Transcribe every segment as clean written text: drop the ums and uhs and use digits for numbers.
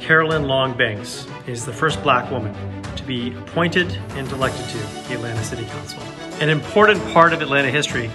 Carolyn Long Banks is the first Black woman to be appointed and elected to the Atlanta City Council. An important part of Atlanta history,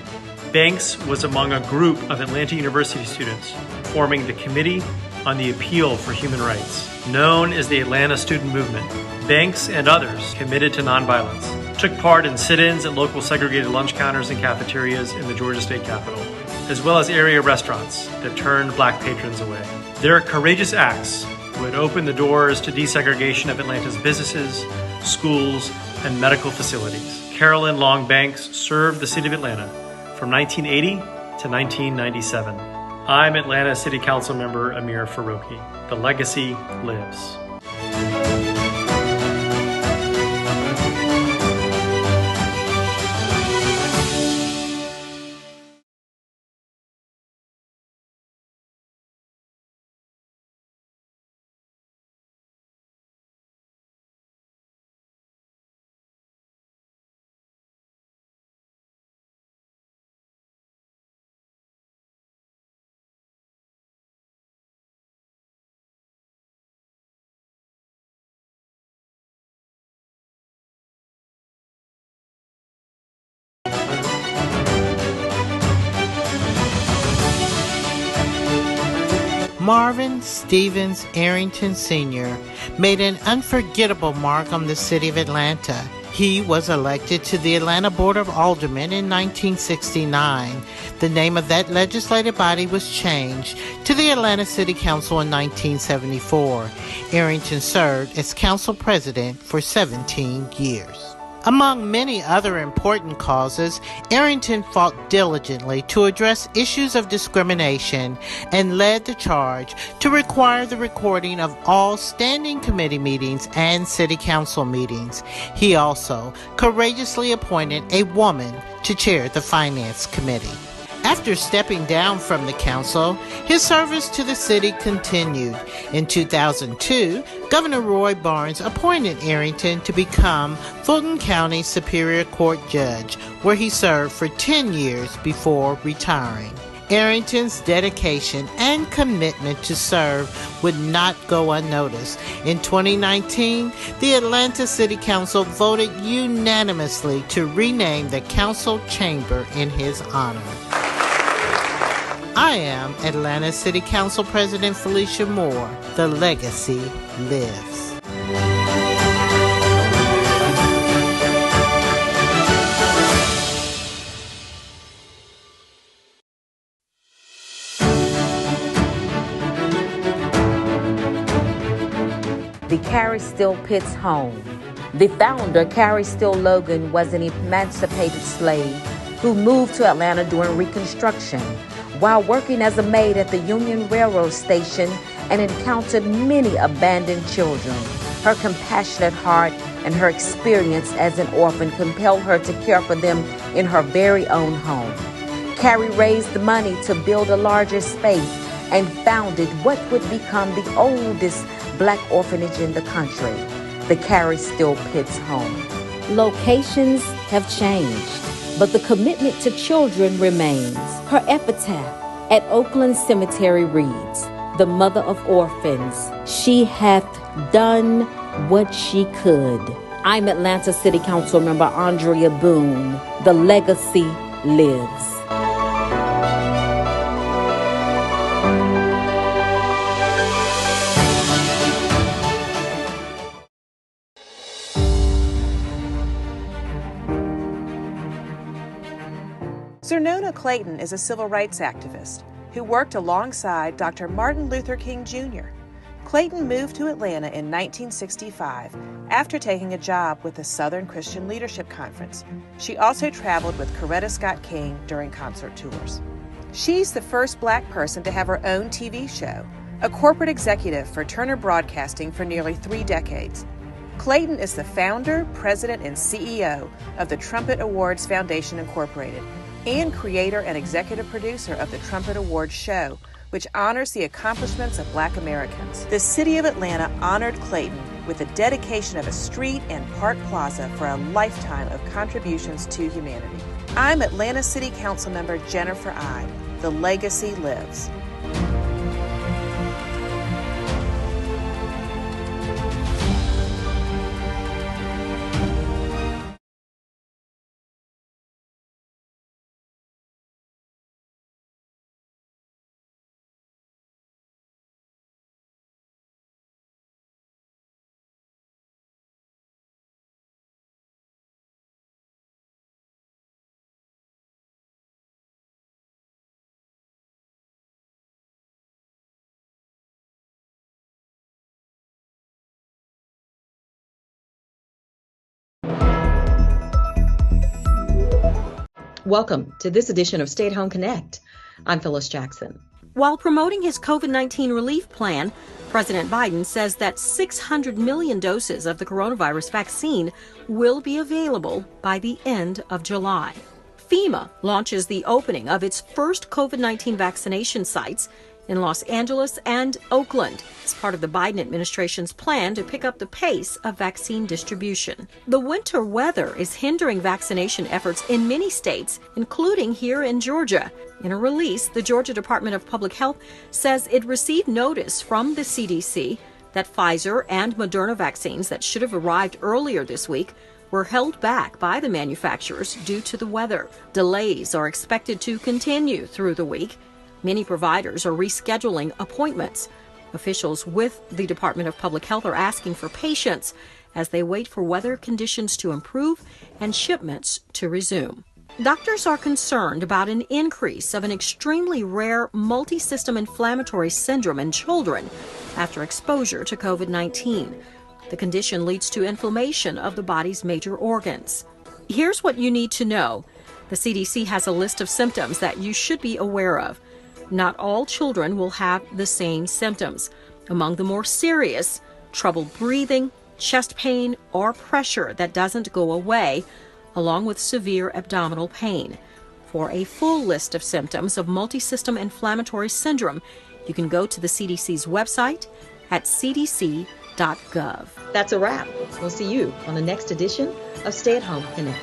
Banks was among a group of Atlanta University students forming the Committee on the Appeal for Human Rights, known as the Atlanta Student Movement. Banks and others committed to nonviolence took part in sit-ins at local segregated lunch counters and cafeterias in the Georgia State Capitol, as well as area restaurants that turned Black patrons away. Their courageous acts would open the doors to desegregation of Atlanta's businesses, schools, and medical facilities. Carolyn Long Banks served the city of Atlanta from 1980 to 1997. I'm Atlanta City Council member Amir Farouki. The legacy lives. Marvin Stevens Arrington Sr. made an unforgettable mark on the city of Atlanta. He was elected to the Atlanta Board of Aldermen in 1969. The name of that legislative body was changed to the Atlanta City Council in 1974. Arrington served as council president for 17 years. Among many other important causes, Arrington fought diligently to address issues of discrimination and led the charge to require the recording of all standing committee meetings and city council meetings. He also courageously appointed a woman to chair the Finance Committee. After stepping down from the council, his service to the city continued. In 2002, Governor Roy Barnes appointed Arrington to become Fulton County Superior Court Judge, where he served for 10 years before retiring. Arrington's dedication and commitment to serve would not go unnoticed. In 2019, the Atlanta City Council voted unanimously to rename the council chamber in his honor. I am Atlanta City Council President Felicia Moore. The legacy lives. The Carrie Steele Pitts home. The founder, Carrie Steele Logan, was an emancipated slave who moved to Atlanta during Reconstruction while working as a maid at the Union Railroad station and encountered many abandoned children. Her compassionate heart and her experience as an orphan compelled her to care for them in her very own home. Carrie raised the money to build a larger space and founded what would become the oldest Black orphanage in the country, the Carrie Steele Pitts home. Locations have changed, but the commitment to children remains. Her epitaph at Oakland Cemetery reads, "The mother of orphans, she hath done what she could." I'm Atlanta City Council member Andrea Boone. The legacy lives. Zernona Clayton is a civil rights activist who worked alongside Dr. Martin Luther King Jr. Clayton moved to Atlanta in 1965 after taking a job with the Southern Christian Leadership Conference. She also traveled with Coretta Scott King during concert tours. She's the first Black person to have her own TV show, a corporate executive for Turner Broadcasting for nearly 3 decades. Clayton is the founder, president, and CEO of the Trumpet Awards Foundation Incorporated, and creator and executive producer of the Trumpet Awards Show, which honors the accomplishments of Black Americans. The city of Atlanta honored Clayton with the dedication of a street and park plaza for a lifetime of contributions to humanity. I'm Atlanta City Council member Jennifer Ide. The legacy lives. Welcome to this edition of Stay at Home Connect. I'm Phyllis Jackson. While promoting his COVID-19 relief plan, President Biden says that 600 million doses of the coronavirus vaccine will be available by the end of July. FEMA launches the opening of its first COVID-19 vaccination sites in Los Angeles and Oakland as part of the Biden administration's plan to pick up the pace of vaccine distribution. The winter weather is hindering vaccination efforts in many states, including here in Georgia. In a release, the Georgia Department of Public Health says it received notice from the CDC that Pfizer and Moderna vaccines that should have arrived earlier this week were held back by the manufacturers due to the weather. Delays are expected to continue through the week. Many providers are rescheduling appointments. Officials with the Department of Public Health are asking for patience as they wait for weather conditions to improve and shipments to resume. Doctors are concerned about an increase of an extremely rare multi-system inflammatory syndrome in children after exposure to COVID-19. The condition leads to inflammation of the body's major organs. Here's what you need to know. The CDC has a list of symptoms that you should be aware of. Not all children will have the same symptoms. Among the more serious, trouble breathing, chest pain, or pressure that doesn't go away, along with severe abdominal pain. For a full list of symptoms of multisystem inflammatory syndrome, you can go to the CDC's website at cdc.gov. That's a wrap. We'll see you on the next edition of Stay at Home Connect.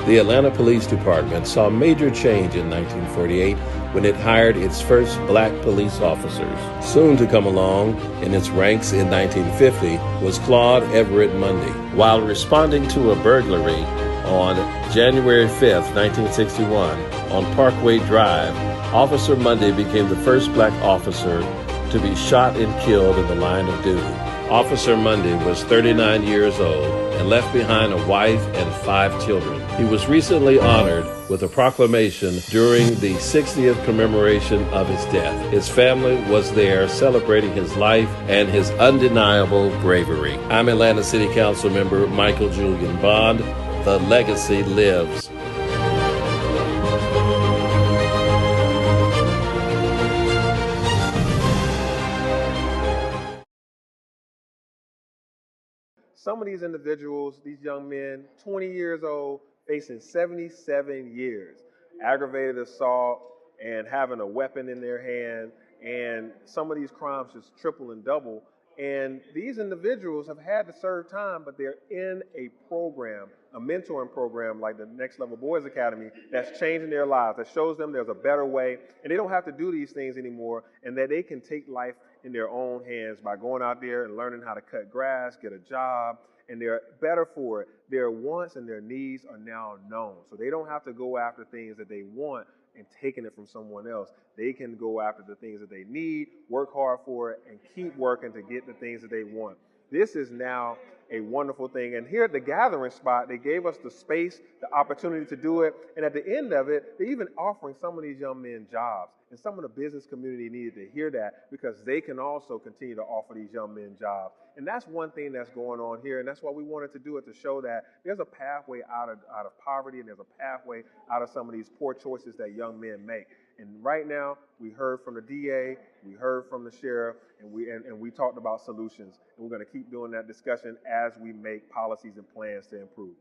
The Atlanta Police Department saw major change in 1948 when it hired its first black police officers. Soon to come along in its ranks in 1950 was Claude Everett Mundy. While responding to a burglary on January 5, 1961, on Parkway Drive, Officer Mundy became the first black officer to be shot and killed in the line of duty. Officer Mundy was 39 years old and left behind a wife and 5 children. He was recently honored with a proclamation during the 60th commemoration of his death. His family was there celebrating his life and his undeniable bravery. I'm Atlanta City Council member Michael Julian Bond. The legacy lives. Some of these individuals, these young men, 20 years old, facing 77 years, aggravated assault and having a weapon in their hand, and some of these crimes just triple and double. And these individuals have had to serve time, but they're in a program, a mentoring program like the Next Level Boys Academy that's changing their lives, that shows them there's a better way, and they don't have to do these things anymore, and that they can take life in their own hands by going out there and learning how to cut grass, get a job, and they're better for it. Their wants and their needs are now known. So they don't have to go after things that they want and taking it from someone else. They can go after the things that they need, work hard for it, and keep working to get the things that they want. This is now a wonderful thing. And here at the gathering spot, they gave us the space, the opportunity to do it. And at the end of it, they're even offering some of these young men jobs. And some of the business community needed to hear that because they can also continue to offer these young men jobs. And that's one thing that's going on here. And that's why we wanted to do it, to show that there's a pathway out of poverty, and there's a pathway out of some of these poor choices that young men make. And right now, we heard from the DA, we heard from the sheriff, and we talked about solutions. And we're going to keep doing that discussion as we make policies and plans to improve.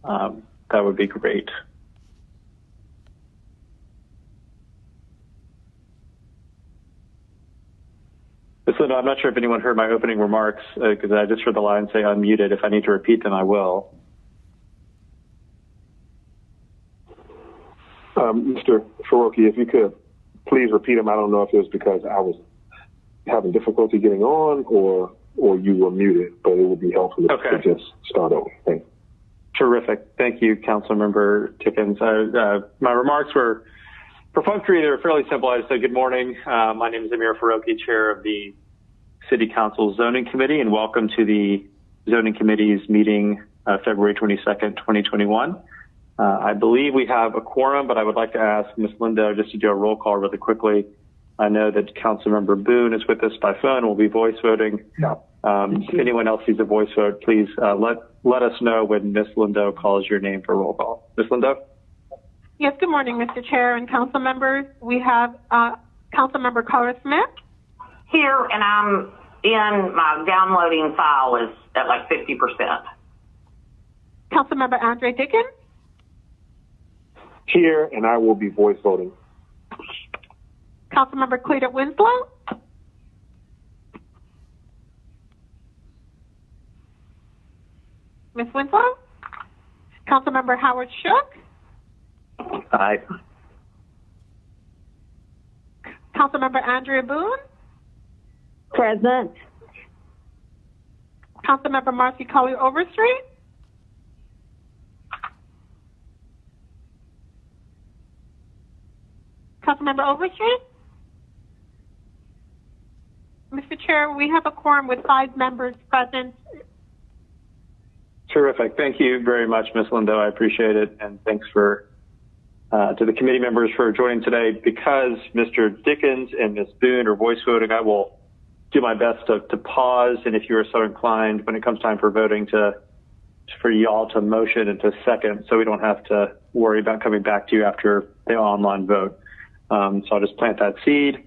that would be great. So I'm not sure if anyone heard my opening remarks because I just heard the line say unmuted. If I need to repeat them, I will. Mr. Faroki, if you could please repeat them. I don't know if it was because I was having difficulty getting on or you were muted, but it would be helpful to just start over. Thanks. Terrific. Thank you, Councilmember Dickens. My remarks were perfunctory. They were fairly simple. I just said good morning. My name is Amir Faroki, chair of the City Council Zoning Committee, and welcome to the Zoning Committee's meeting February 22nd, 2021. I believe we have a quorum, but I would like to ask Ms. Lindo just to do a roll call really quickly. I know that Councilmember Boone is with us by phone. We'll be voice voting. Yeah. If anyone else needs a voice vote, please let us know when Ms. Lindo calls your name for roll call. Ms. Lindo? Yes, good morning, Mr. Chair and council members. We have Councilmember Carter Smith. Here, and I'm in my downloading file is at like 50%. Councilmember Andre Dickens. Here, and I will be voice voting. Councilmember Cleta Winslow. Ms. Winslow. Councilmember Howard Shook. Aye. Councilmember Andrea Boone. Present. Councilmember Marcy Colley Overstreet. Councilmember Overstreet. Mr. Chair, we have a quorum with 5 members present. Terrific. Thank you very much, Ms. Lindo. I appreciate it. And thanks to the committee members for joining today. Because Mr. Dickens and Ms. Boone are voice voting, I will do my best to pause. And if you are so inclined, when it comes time for voting, for y'all to motion and to second, so we don't have to worry about coming back to you after the online vote. So I'll just plant that seed.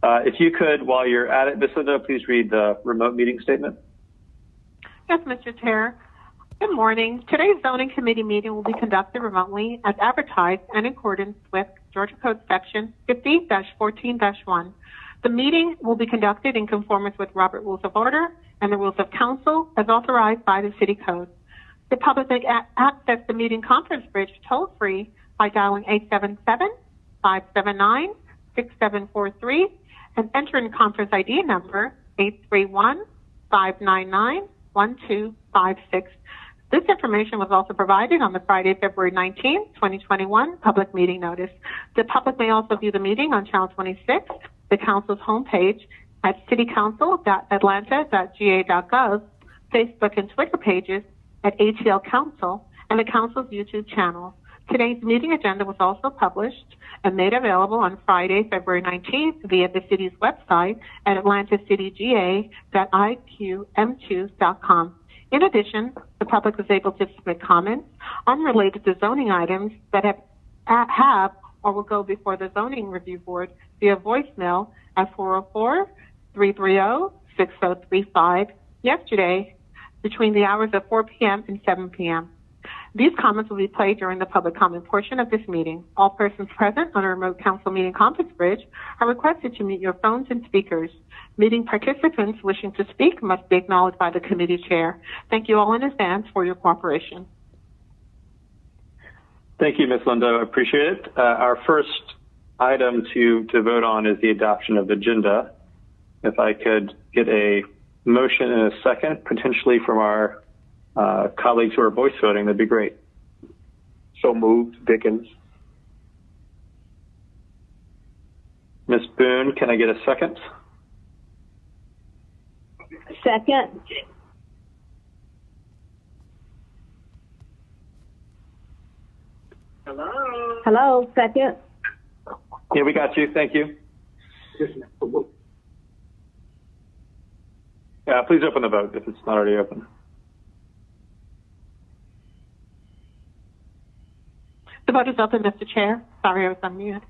If you could, while you're at it, Ms. Lindo, please read the remote meeting statement. Yes, Mr. Chair. Good morning. Today's zoning committee meeting will be conducted remotely as advertised and in accordance with Georgia Code Section 50-14-1. The meeting will be conducted in conformance with Robert Rules of Order and the Rules of Council as authorized by the City Code. The public may access the meeting conference bridge toll-free by dialing 877-579-6743 and entering conference ID number 831-599-1256. This information was also provided on the Friday, February 19, 2021 public meeting notice. The public may also view the meeting on Channel 26, the Council's homepage at citycouncil.atlanta.ga.gov, Facebook and Twitter pages at ATL Council, and the Council's YouTube channel. Today's meeting agenda was also published and made available on Friday, February 19th via the city's website at atlantacitygA.iqm2.com. In addition, the public was able to submit comments unrelated to zoning items that have or will go before the Zoning Review Board via voicemail at 404-330-6035 yesterday between the hours of 4 p.m. and 7 p.m. These comments will be played during the public comment portion of this meeting. All persons present on a remote council meeting conference bridge are requested to mute your phones and speakers. Meeting participants wishing to speak must be acknowledged by the committee chair. Thank you all in advance for your cooperation. Thank you, Ms. Lindo. I appreciate it. Our first item to vote on is the adoption of the agenda. If I could get a motion and a second, potentially from our colleagues who are voice voting, that'd be great. So moved, Dickens. Ms. Boone, can I get a second? Second. Hello, second. Yeah, we got you. Thank you. Yeah, please open the vote if it's not already open. The vote is open, Mr. Chair. Sorry, I was on mute.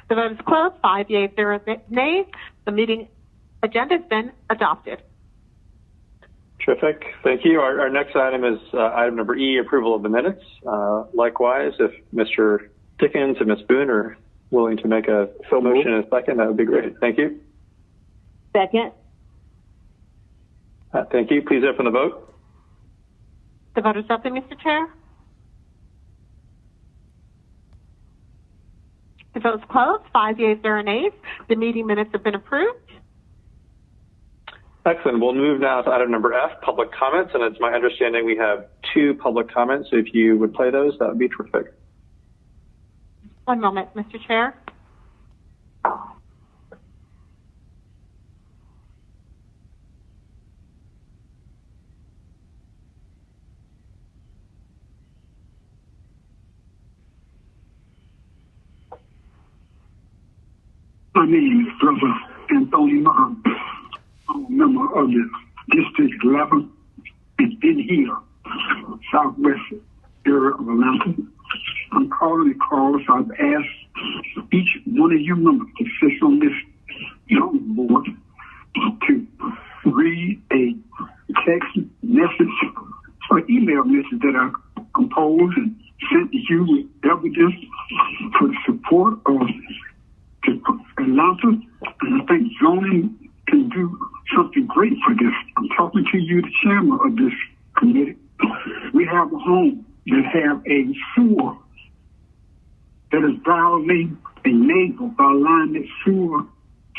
The vote is closed. 5 yeas, 0 nays. The meeting agenda has been adopted. Terrific. Thank you. Our next item is item number E, approval of the minutes. Likewise, if Mr. Dickens and Ms. Boone are willing to make a motion in a second, that would be great. Thank you. Second. Thank you. Please open the vote. The vote is open, Mr. Chair. The vote is closed. 5 yeas, 0 nays. The meeting minutes have been approved. Excellent. We'll move now to item number F, public comments. And it's my understanding we have 2 public comments. If you would play those, that would be terrific. One moment, Mr. Chair. My name is Brother Anthony Muhammad. I'm a member of the District 11 and in here, southwest area of Atlanta. I'm calling because I've asked each one of you members to sit on this young board to read a text message or email message that I composed and sent to you with evidence for the support of Atlanta, and I think zoning can do something great for this. I'm talking to you, the chairman of this committee. We have a home that have a sewer that is violating a neighbor by allowing that sewer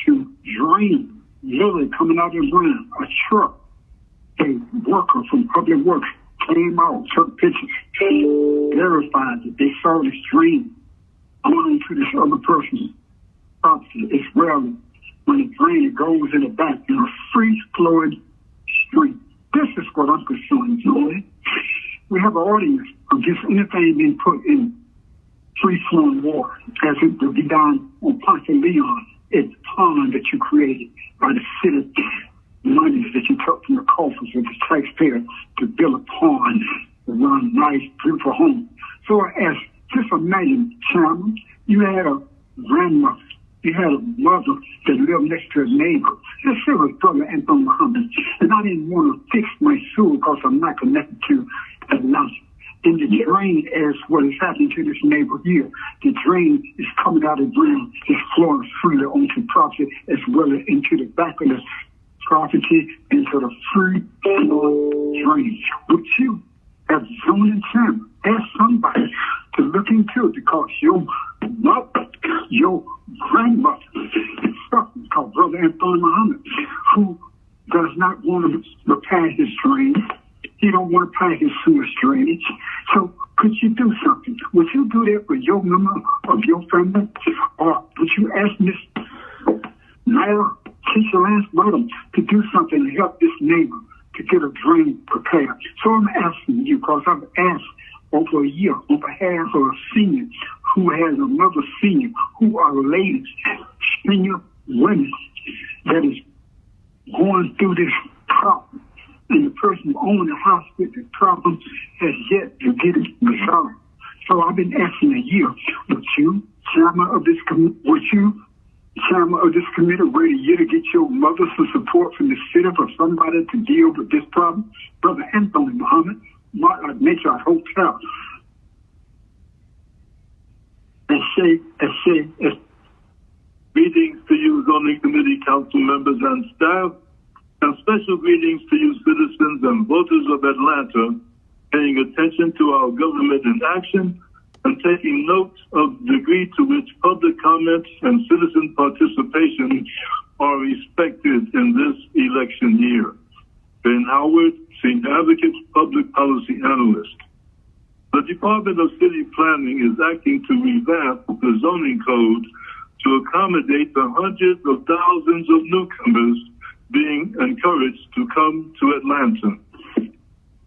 to drain, literally coming out of the ground. A truck, a worker from Public Works came out, took pictures, verified that they saw this drain going into this other person's property. It's rarely when the drain goes in the back in a free-flowing street. This is what I'm concerned with. We have an ordinance against anything being put in free-flowing water, as it would be done on Ponce Leon, a pond that you created by the city monies that you took from the coffers of the taxpayer to build a pond to run nice, beautiful home. So as just imagine, Chairman, you had a grandmother, you had a mother that lived next to a neighbor. Let's say it was Brother Anthony Muhammad. And I didn't want to fix my sewer because I'm not connected to Atlanta. And the drain is what is happening to this neighbor here. The drain is coming out of the ground, it's flowing freely onto property as well as into the back of the property, into the free flowing drain. Would you, as zoning chairman, ask somebody to look into it because your mother, your grandmother is suffering called Brother Anthony Muhammad, who does not want to repair his drain. He don't want to pay his sewage drainage. So could you do something? Would you do that for your member of your family? Or would you ask Miss Naira, Keisha Lance Bottom, to do something to help this neighbor to get a drain prepared? So I'm asking you, because I've asked over a year on behalf of a senior who has another senior who are related, senior women that is going through this problem. And the person who owns the house with the problem has yet to get it resolved. So I've been asking a year, would you, chairman of this committee, ready a year to get your mother some support from the city for somebody to deal with this problem? Brother Anthony Muhammad, Nature Hotel. Greetings to you, zoning committee council members and staff, and special greetings to you, citizens and voters of Atlanta, paying attention to our government in action and taking note of the degree to which public comments and citizen participation are respected in this election year. Ben Howard, Senior Advocate, Public Policy Analyst. The Department of City Planning is acting to revamp the zoning code to accommodate the hundreds of thousands of newcomers being encouraged to come to Atlanta.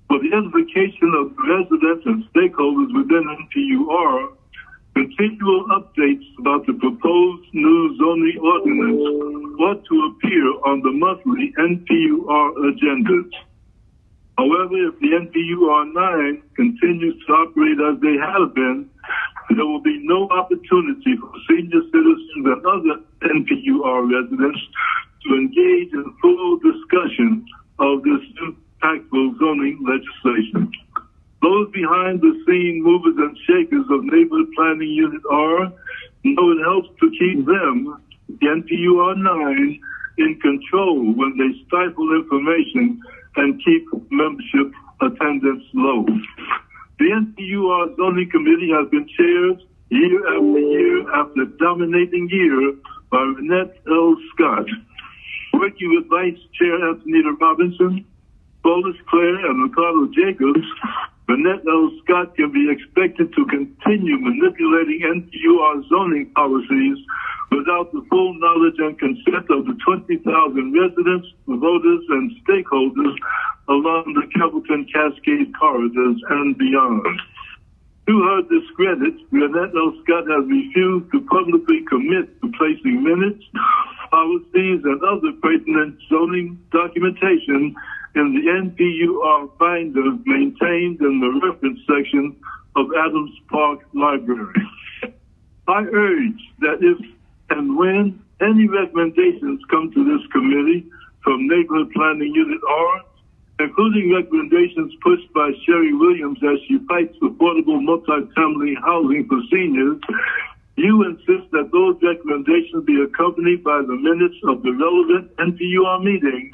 For the edification of residents and stakeholders within NPUR, continual updates about the proposed new zoning ordinance ought to appear on the monthly NPUR agendas. However, if the NPUR 9 continues to operate as they have been, there will be no opportunity for senior citizens and other NPUR residents to engage in full discussion of this new impactful zoning legislation. Those behind the scene movers and shakers of neighborhood planning unit R know it helps to keep them, the NPUR 9, in control when they stifle information and keep membership attendance low. The NPUR zoning committee has been chaired year after year after dominating year by Renette L. Scott. Working with Vice Chair Antonita Robinson, Paulus Clare, and Ricardo Jacobs, Renette L. Scott can be expected to continue manipulating NPUR zoning policies without the full knowledge and consent of the 20,000 residents, voters, and stakeholders along the Campbellton Cascade corridors and beyond. To her discredit, Renette L. Scott has refused to publicly commit to placing minutes, policies, and other pertinent zoning documentation in the NPUR binder maintained in the reference section of Adams Park Library. I urge that if and when any recommendations come to this committee from Neighborhood Planning Unit R, including recommendations pushed by Sherry Williams as she fights affordable multifamily housing for seniors, you insist that those recommendations be accompanied by the minutes of the relevant NPUR meeting,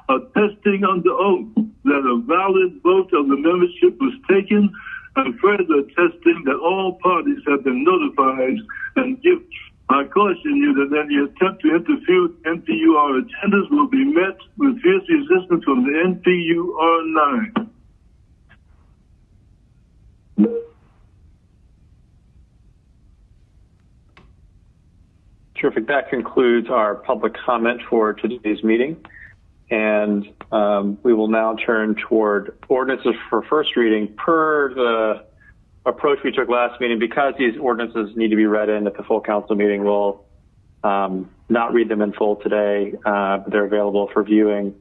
attesting under oath that a valid vote of the membership was taken, and further attesting that all parties have been notified, and give I caution you that any attempt to interfere with NPUR agendas will be met with fierce resistance from the NPUR 9. Terrific. That concludes our public comment for today's meeting. And we will now turn toward ordinances for first reading per the approach we took last meeting. Because these ordinances need to be read in at the full council meeting, we'll not read them in full today, but they're available for viewing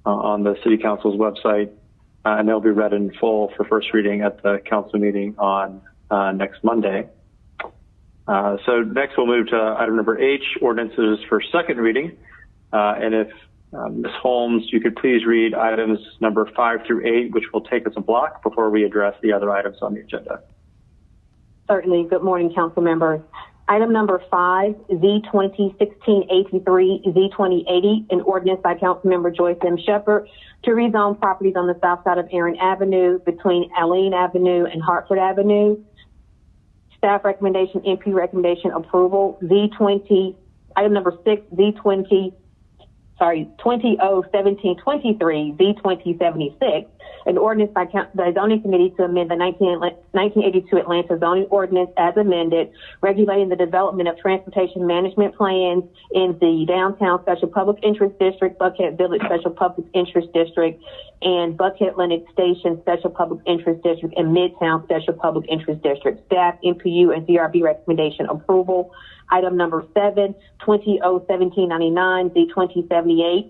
on the City Council's website, and they'll be read in full for first reading at the council meeting on next Monday. So next we'll move to item number H, ordinances for second reading. And if Ms. Holmes, you could please read items number 5 through 8, which will take us a block before we address the other items on the agenda. Certainly. Good morning, council members. Item number 5, Z2016-83, Z2080, an ordinance by Councilmember Joyce M. Shepherd to rezone properties on the south side of Erin Avenue between Alene Avenue and Hartford Avenue. Staff recommendation, MP recommendation approval. Item number 6, 2017-23, Z2076, an ordinance by the Zoning Committee to amend the 1982 Atlanta zoning ordinance as amended, regulating the development of transportation management plans in the Downtown Special Public Interest District, Buckhead Village Special Public Interest District, and Buckhead Lennox Station Special Public Interest District and Midtown Special Public Interest District. Staff, MPU, and DRB recommendation approval. Item number 7, 2017-99, Z2078,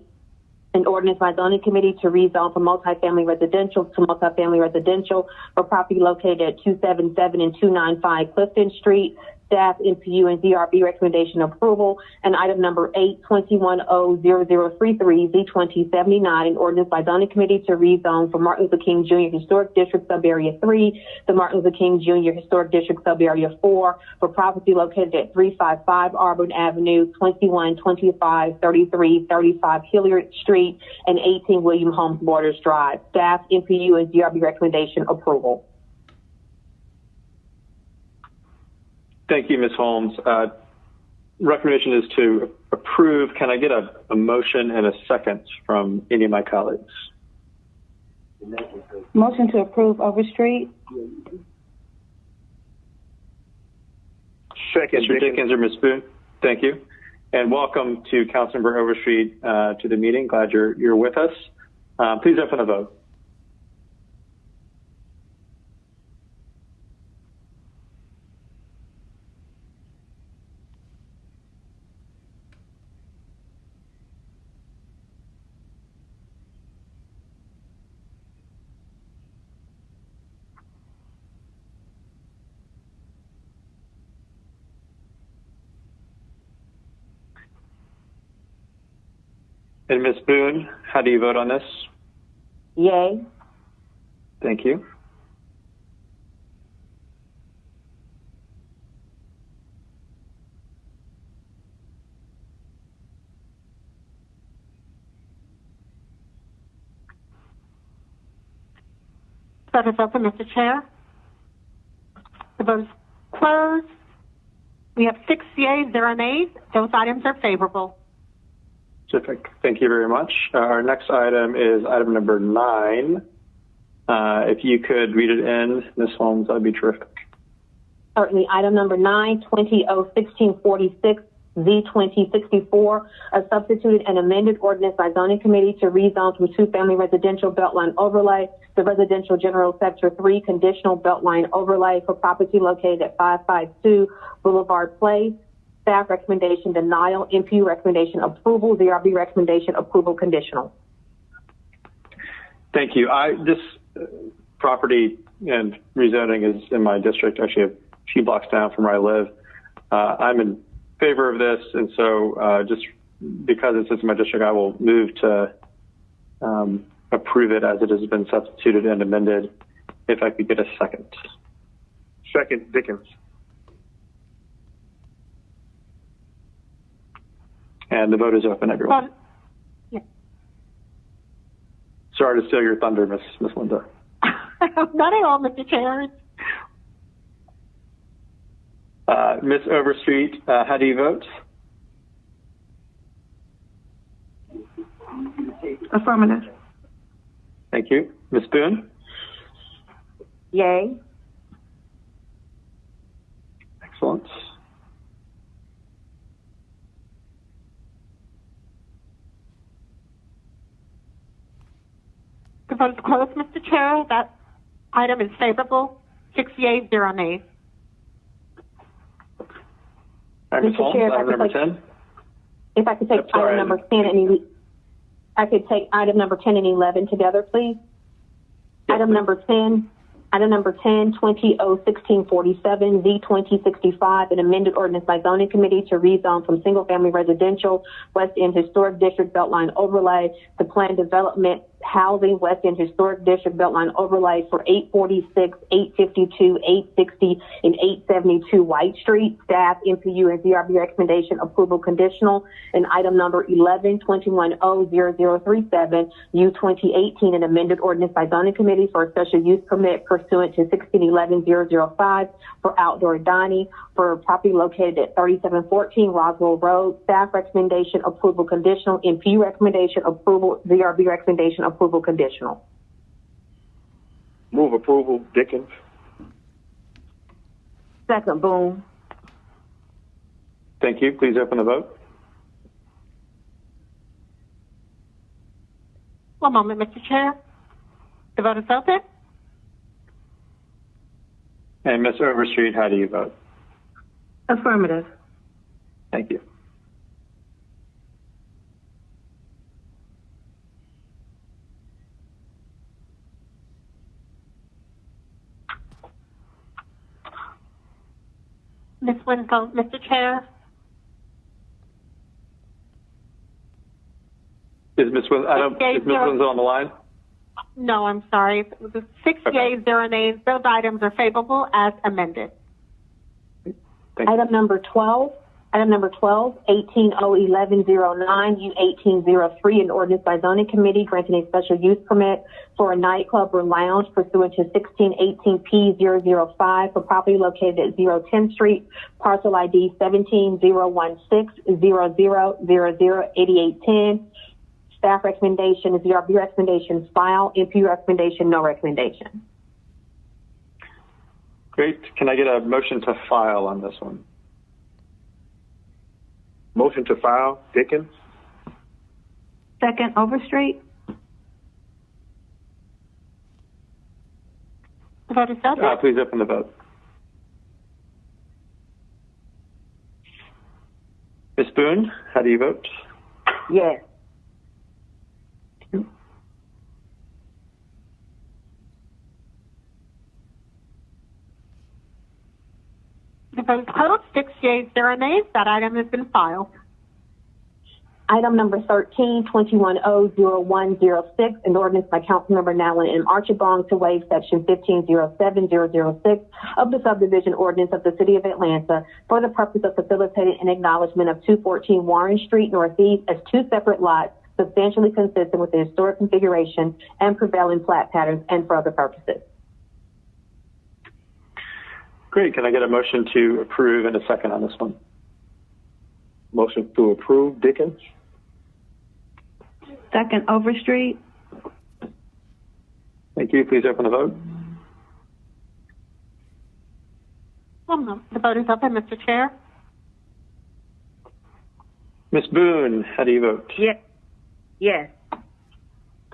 an ordinance by Zoning Committee to rezone from multifamily residential to multifamily residential for property located at 277 and 295 Clifton Street. Staff, MPU, and DRB recommendation approval. And item number 8, 210033, Z2079, an ordinance by Zoning Committee to rezone from Martin Luther King Jr. Historic District Subarea 3 to Martin Luther King Jr. Historic District Subarea 4 for property located at 355 Auburn Avenue, 2125, 33, 35 Hilliard Street, and 18 William Holmes Borders Drive. Staff, MPU, and DRB recommendation approval. Thank you, Ms. Holmes. Recommendation is to approve. Can I get a motion and a second from any of my colleagues? Motion to approve Overstreet. Second, Mr. Dickens or Ms. Boone. Thank you. And welcome to Councilmember Overstreet to the meeting. Glad you're with us. Please open the vote. And Ms. Boone, how do you vote on this? Yay. Thank you. Vote is open, Mr. Chair. The vote is closed. We have 6 yeas, 0 nays. Those items are favorable. Terrific. Thank you very much. Our next item is item number 9. If you could read it in, Ms. Holmes, that would be terrific. Certainly. Item number 9, 20-1646, Z2064, a substituted and amended ordinance by zoning committee to rezone from 2-family residential beltline overlay to residential general sector 3 conditional beltline overlay for property located at 552 Boulevard Place. Staff recommendation denial, MPU recommendation approval, ZRB recommendation approval conditional. Thank you. This property and rezoning is in my district, actually a few blocks down from where I live. I'm in favor of this, and so just because it sits in my district, I will move to approve it as it has been substituted and amended. If I could get a second. Second, Dickens. And the vote is open, everyone. Yeah. Sorry to steal your thunder, Miss Linda. Not at all, Mr. Chair. Ms. Overstreet, how do you vote? Affirmative. Thank you. Ms. Boone? Yay. Excellent. The vote is closed, Mr. Chair. That item is favorable. 6 yeas, 0 nays. All right, Ms. Holmes, item number 10. If I could take item number 10 and I could take item number 10 and 11 together, please. Yes, item number 10, 20-1647, Z2065, an amended ordinance by zoning committee to rezone from single family residential West End Historic District Beltline overlay to planned development housing West End Historic District Beltline overlay for 846, 852, 860, and 872 White Street. Staff, MPU, and ZRB recommendation approval conditional. And item number 11, 21-00037, U2018, an amended ordinance by zoning committee for a special use permit pursuant to 1611-005 for outdoor dining for property located at 3714 Roswell Road. Staff recommendation approval conditional. MPU recommendation approval. ZRB recommendation approval conditional. Move approval, Dickens. Second, Boone. Thank you. Please open the vote. One moment, Mr. Chair. The vote is open. And Ms. Overstreet, how do you vote? Affirmative. Thank you. Ms. Winslow, Mr. Chair. Is Ms. Winslow on the line? No, I'm sorry. The 6 yeas, 0 nays. Those items are favorable as amended. Item number 12, 18-01109, U1803, an ordinance by zoning committee granting a special use permit for a nightclub or lounge pursuant to 1618P005 for property located at 010th Street, parcel ID 17-016-00008810. Staff recommendation is ZRB recommendation file, MPU recommendation no recommendation. Great. Can I get a motion to file on this one? Motion to file, Dickens. Second, Overstreet. The vote is open. Please open the vote. Ms. Boone, how do you vote? Yes. The vote is closed. 6 yeas, 0 nays. That item has been filed. Item number 13, 21-00106, an ordinance by Councilmember Nowlin M. Archibong to waive section 1507006 of the subdivision ordinance of the City of Atlanta for the purpose of facilitating an acknowledgement of 214 Warren Street Northeast as two separate lots substantially consistent with the historic configuration and prevailing plat patterns and for other purposes. Great. Can I get a motion to approve and a second on this one? Motion to approve, Dickens. Second, Overstreet. Thank you. Please open the vote. The vote is open, Mr. Chair. Ms. Boone, how do you vote? Yes. Yes.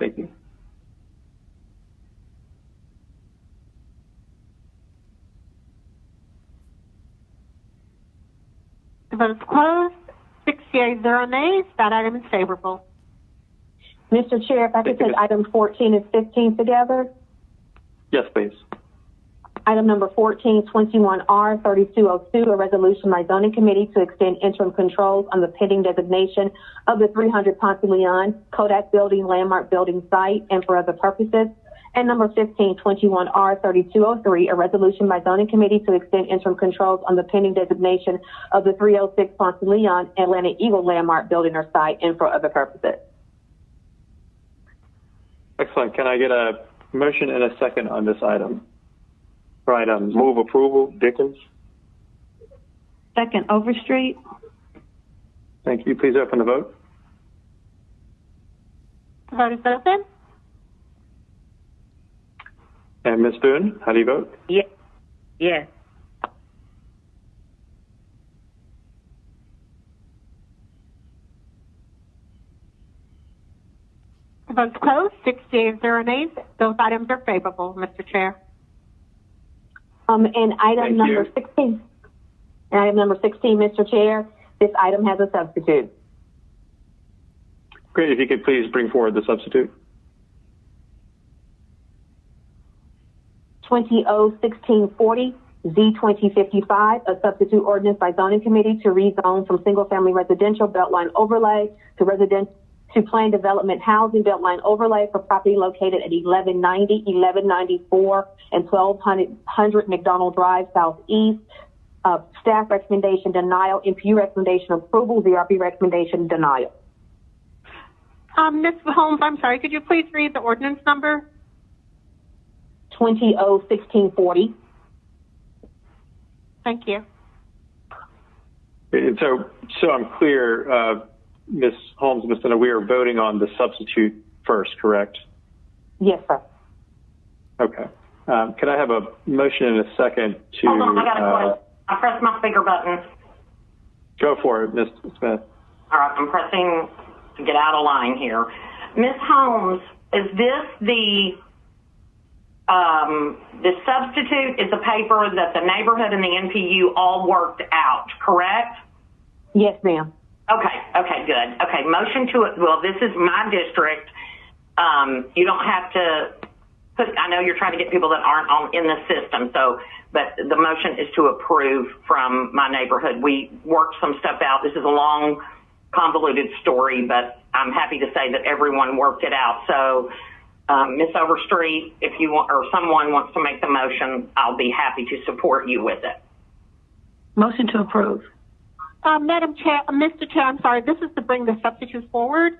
Thank you. The vote is closed. 6 yeas, 0 nays. That item is favorable. Mr. Chair, if I could take items 14 and 15 together. Yes, please. Item number 14, 21R3202, a resolution by zoning committee to extend interim controls on the pending designation of the 300 Ponce de Leon Kodak Building landmark building site and for other purposes. And number 15, 21R3203, a resolution by zoning committee to extend interim controls on the pending designation of the 306 Ponce de Leon Atlanta Eagle landmark building or site and for other purposes. Excellent. Can I get a motion and a second on this item? For items. Move approval, Dickens. Second, Overstreet. Thank you. Please open the vote. The vote is open. And Ms. Boone, how do you vote? Yes. Yes. The vote is closed. 6 yeas, 0 nays. Those items are favorable, Mr. Chair. And item number 16. And item number 16, Mr. Chair, this item has a substitute. Great. If you could please bring forward the substitute. 20-1640, Z2055, a substitute ordinance by zoning committee to rezone from single-family residential beltline overlay to planned development housing beltline overlay for property located at 1190, 1194, and 1200 McDonald Drive Southeast. Staff recommendation denial, MPU recommendation approval, VRB recommendation denial. Ms. Holmes, I'm sorry, could you please read the ordinance number? 20-1640. Thank you. And so I'm clear, Ms. Holmes, Ms. Dunn, we are voting on the substitute first, correct? Yes, sir. Okay. Can I have a motion and a second to... Hold on, I got a question. I pressed my speaker button. Go for it, Ms. Smith. All right, I'm pressing to get out of line here. Ms. Holmes, is this the substitute is a paper that the neighborhood and the NPU all worked out, correct? Yes, ma'am. Okay, good. Okay, motion to it. Well, this is my district. You don't have to put, I know you're trying to get people that aren't in the system, but the motion is to approve from my neighborhood. We worked some stuff out. This is a long, convoluted story, but I'm happy to say that everyone worked it out. So, Ms. Overstreet, if you want, or someone wants to make the motion, I'll be happy to support you with it. Motion to approve. Madam Chair, Mr. Chair, I'm sorry, this is to bring the substitute forward?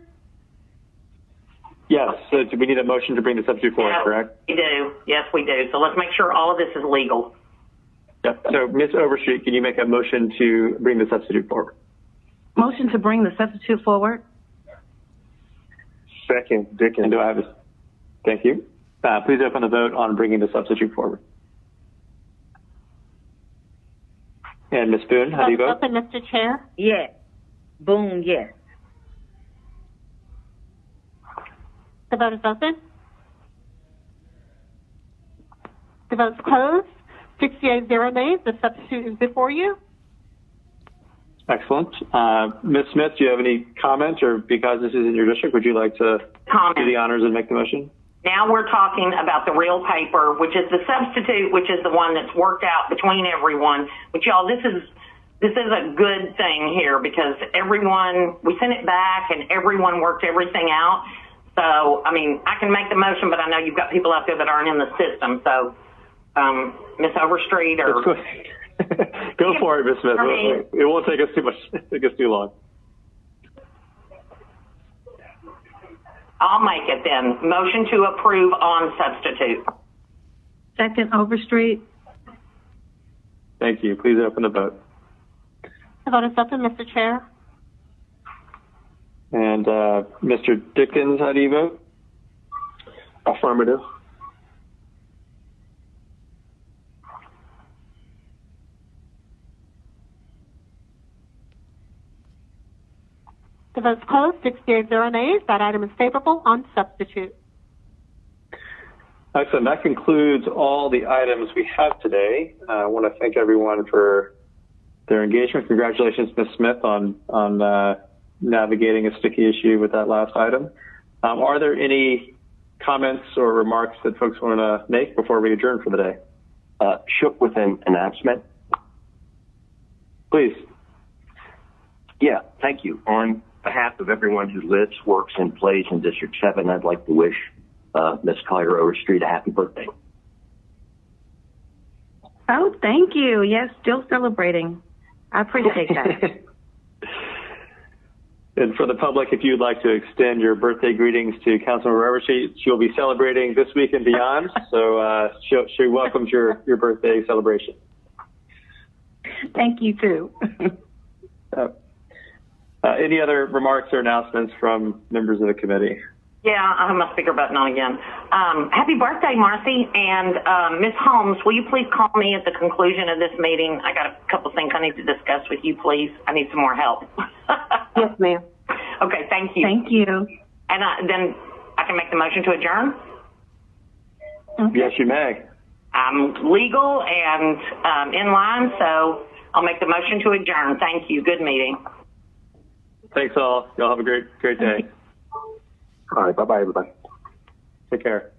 Yes, so we need a motion to bring the substitute forward, correct? We do. Yes, we do. So let's make sure all of this is legal. Yep. So, Ms. Overstreet, can you make a motion to bring the substitute forward? Motion to bring the substitute forward. Second, Dickens. And do I have a... Thank you. Please open the vote on bringing the substitute forward. And Ms. Boone, how do you vote? Open, Mr. Chair. Yes. Boone, yes. The vote is open. The vote is closed. 6 yeas, 0 nays. The substitute is before you. Excellent. Ms. Smith, do you have any comments, or because this is in your district, would you like to do the honors and make the motion? Now we're talking about the real paper, which is the substitute, which is the one that's worked out between everyone. But y'all, this is this is a good thing here because we sent it back and everyone worked everything out. So, I mean, I can make the motion, but I know you've got people out there that aren't in the system. So, Ms. Overstreet or... Go for it, Ms. Smith. It won't take us too much. Take us too long. I'll make it then. Motion to approve on substitute. Second, Overstreet. Thank you. Please open the vote. The vote is open, Mr. Chair. And Mr. Dickens, how do you vote? Affirmative. The vote is closed. 68 nays. That item is favorable on substitute. Excellent. That concludes all the items we have today. I want to thank everyone for their engagement. Congratulations, Ms. Smith, on navigating a sticky issue with that last item. Are there any comments or remarks that folks want to make before we adjourn for the day? Shook with an announcement. Please. Yeah, thank you. On behalf of everyone who lives, works, and plays in District 7, I'd like to wish Ms. Collier Overstreet a happy birthday. Oh, thank you. Yes, still celebrating. I appreciate that. And for the public, if you'd like to extend your birthday greetings to Councilmember Overstreet, she'll be celebrating this week and beyond. So she welcomes your birthday celebration. Thank you, too. Any other remarks or announcements from members of the committee? Yeah, I have my speaker button on again. Happy birthday, Marcy. And Ms. Holmes, will you please call me at the conclusion of this meeting? I got a couple things I need to discuss with you, please. I need some more help. Yes, ma'am. Okay, thank you. Thank you. And then I can make the motion to adjourn? Okay. Yes, you may. I'm legal and in line, so I'll make the motion to adjourn. Thank you. Good meeting. Thanks all. Y'all have a great day. All right. Bye-bye, everybody. Take care.